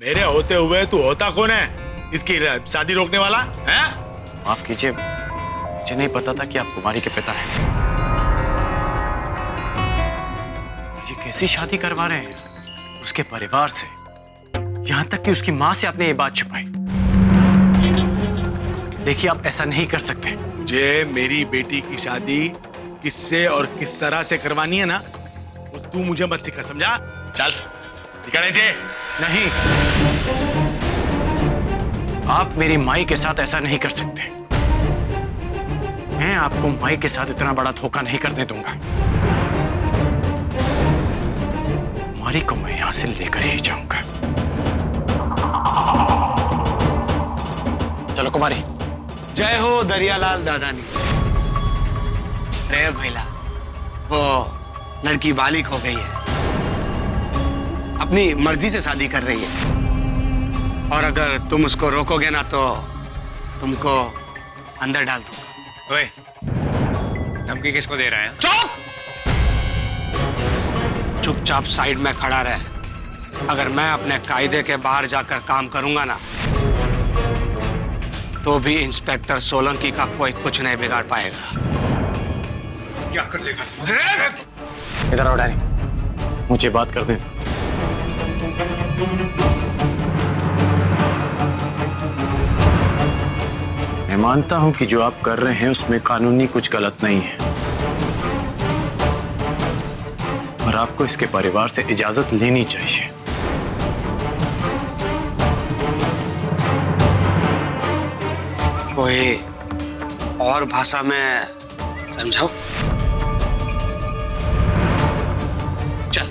मेरे होते हुए तू होता कौन है? इसकी शादी रोकने वाला है? माफ कीजिए, मुझे नहीं पता था कि आप कुमारी के पिता हैं। ये कैसी शादी करवा रहे हैं उसके परिवार से, यहां तक कि उसकी मां से आपने ये बात छुपाई। देखिए, आप ऐसा नहीं कर सकते। मुझे मेरी बेटी की शादी किससे और किस तरह से करवानी है ना, वो तू मुझे मत सिखा, समझा? चल निकल थे। नहीं, आप मेरी माई के साथ ऐसा नहीं कर सकते। मैं आपको माई के साथ इतना बड़ा धोखा नहीं करने दूंगा। कुमारी को मैं यहां से लेकर ही जाऊंगा। चलो कुमारी। जय हो दरियालाल दादानी। रे भैला, वो लड़की बालिग हो गई है, अपनी मर्जी से शादी कर रही है, और अगर तुम उसको रोकोगे ना तो तुमको अंदर डाल दूंगा। ओए, धमकी किसको दे रहा है? चुप! चुपचाप साइड में खड़ा रहे। अगर मैं अपने कायदे के बाहर जाकर काम करूंगा ना, तो भी इंस्पेक्टर सोलंकी का कोई कुछ नहीं बिगाड़ पाएगा। क्या कर लेगा? इधर आओ डैडी, मुझे बात कर दे। मैं मानता हूं कि जो आप कर रहे हैं उसमें कानूनी कुछ गलत नहीं है, पर आपको इसके परिवार से इजाजत लेनी चाहिए। कोई और भाषा में समझाओ। चल,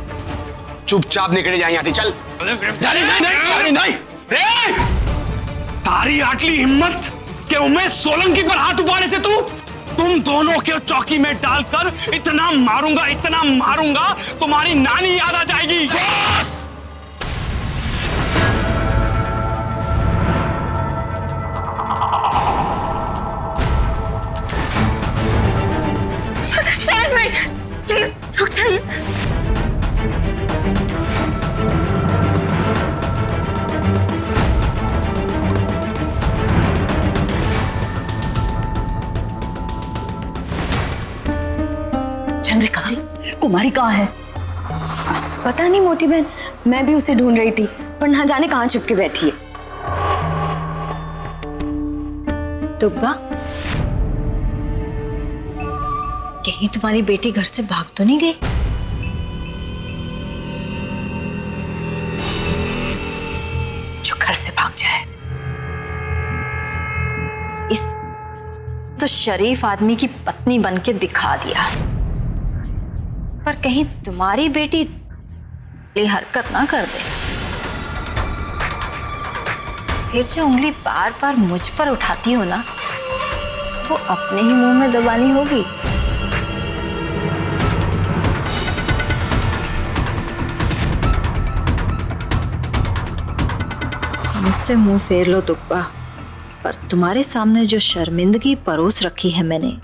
चुपचाप निकले जाए यहाँ से, चल। नहीं। तारी आटली हिम्मत कि उमेश सोलंकी पर हाथ उठाने से तुम दोनों के चौकी में डालकर इतना मारूंगा तुम्हारी नानी याद आ जाएगी। सरस भाई, प्लीज रुक जाइए। चंद्रिका, कुमारी कहाँ है? पता नहीं मोटी बहन, मैं भी उसे ढूंढ रही थी, पर ना जाने कहाँ छुप के बैठी है। दुब्बा, कहीं तुम्हारी बेटी घर से भाग तो नहीं गई? जो घर से भाग जाए, इस तो शरीफ आदमी की पत्नी बनके दिखा दिया, पर कहीं तुम्हारी बेटी ये हरकत ना कर दे, फिर जो उंगली बार बार मुझ पर उठाती हो ना, वो अपने ही मुंह में दबानी होगी। मुझसे मुंह फेर लो दुब्बा, पर तुम्हारे सामने जो शर्मिंदगी परोस रखी है मैंने,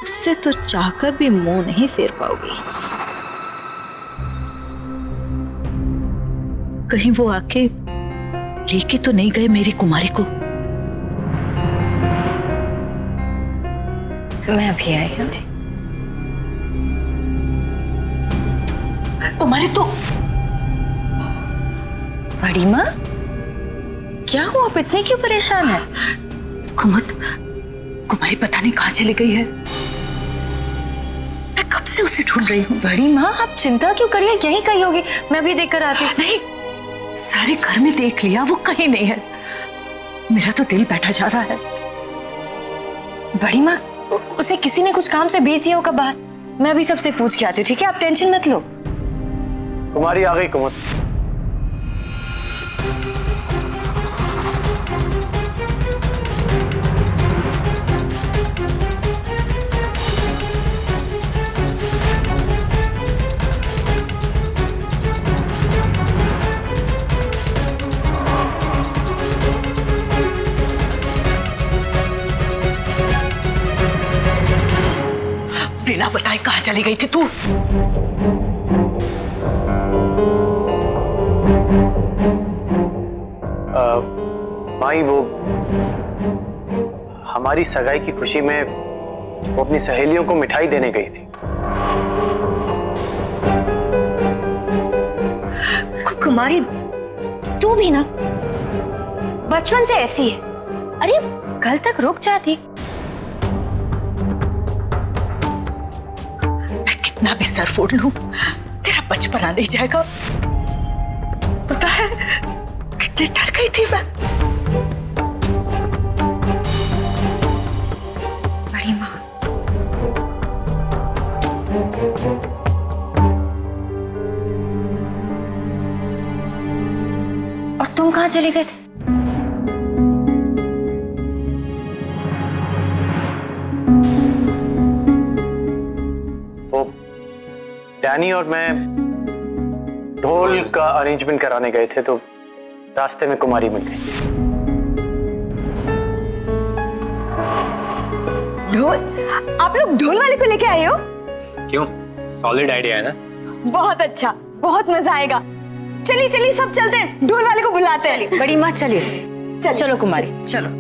उससे तो चाहकर भी मुंह नहीं फेर पाओगी। कहीं वो आके लेके तो नहीं गए मेरी कुमारी को? मैं भी आई हूँ जी। कुमारी तो बड़ी माँ, क्या हुआ? आप इतनी क्यों परेशान है? कुमारी पता नहीं कहाँ चली गई है। मैं कब से उसे ढूंढ रही हूँ। बड़ी माँ, आप चिंता क्यों करिए, यहीं कहीं होगी, मैं भी देख कर आती हूँ। नहीं, सारे घर में देख लिया, वो कहीं नहीं है। मेरा तो दिल बैठा जा रहा है। बड़ी माँ, उसे किसी ने कुछ काम से भेज दिया होगा बाहर, मैं अभी सबसे पूछ के आती हूँ, ठीक है? आप टेंशन मत लो। कुमारी आ गई कुमार। बिना बताए कहाँ चली गई थी तू? माई वो हमारी सगाई की खुशी में वो अपनी सहेलियों को मिठाई देने गई थी। कुमारी, तू भी ना बचपन से ऐसी है। अरे कल तक रुक जाती। मैं कितना भी सर फोड़ लूं, तेरा बचपना नहीं जाएगा। पता है कितनी डर गई थी मैं। बड़ी माँ, और तुम कहाँ चले गए थे? वो डैनी और मैं ढोल का अरेंजमेंट कराने गए थे, तो रास्ते में कुमारी मिल गई। ढोल? आप लोग ढोल वाले को लेके आए हो? क्यों? सॉलिड आइडिया है ना? बहुत अच्छा, बहुत मजा आएगा। चलिए चलिए सब चलते हैं, ढोल वाले को बुलाते हैं। बड़ी माँ चलिए। चलो कुमारी चलो।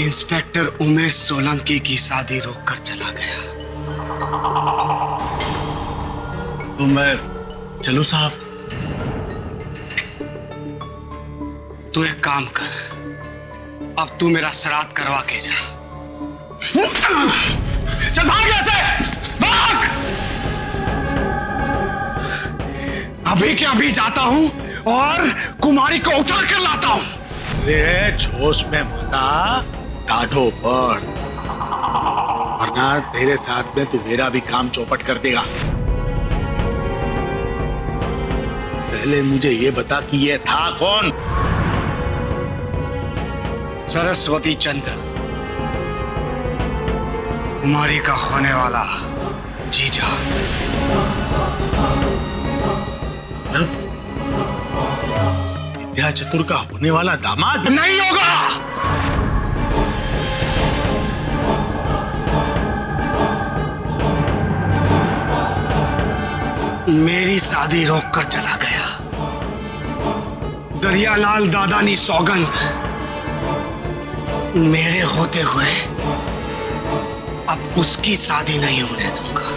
इंस्पेक्टर उमेश सोलंकी की शादी रोककर चला गया। तो मैं चलूं साहब? तू एक काम कर, अब तू मेरा श्राद्ध करवा के जा। चल भाग यहाँ से, भाग! अभी के अभी जाता हूं और कुमारी को उठा कर लाता हूं। रे जोश में मता टाढ़ो पड़, वरना तेरे साथ में तू मेरा भी काम चौपट कर देगा। पहले मुझे ये बता कि ये था कौन? सरस्वती चंद्र, कुमारी का होने वाला जीजा। मतलब विद्या चतुर का होने वाला दामाद? नहीं होगा। मेरी शादी रोककर चला गया। दरियालाल दादानी सौगंध, मेरे होते हुए अब उसकी शादी नहीं होने दूंगा।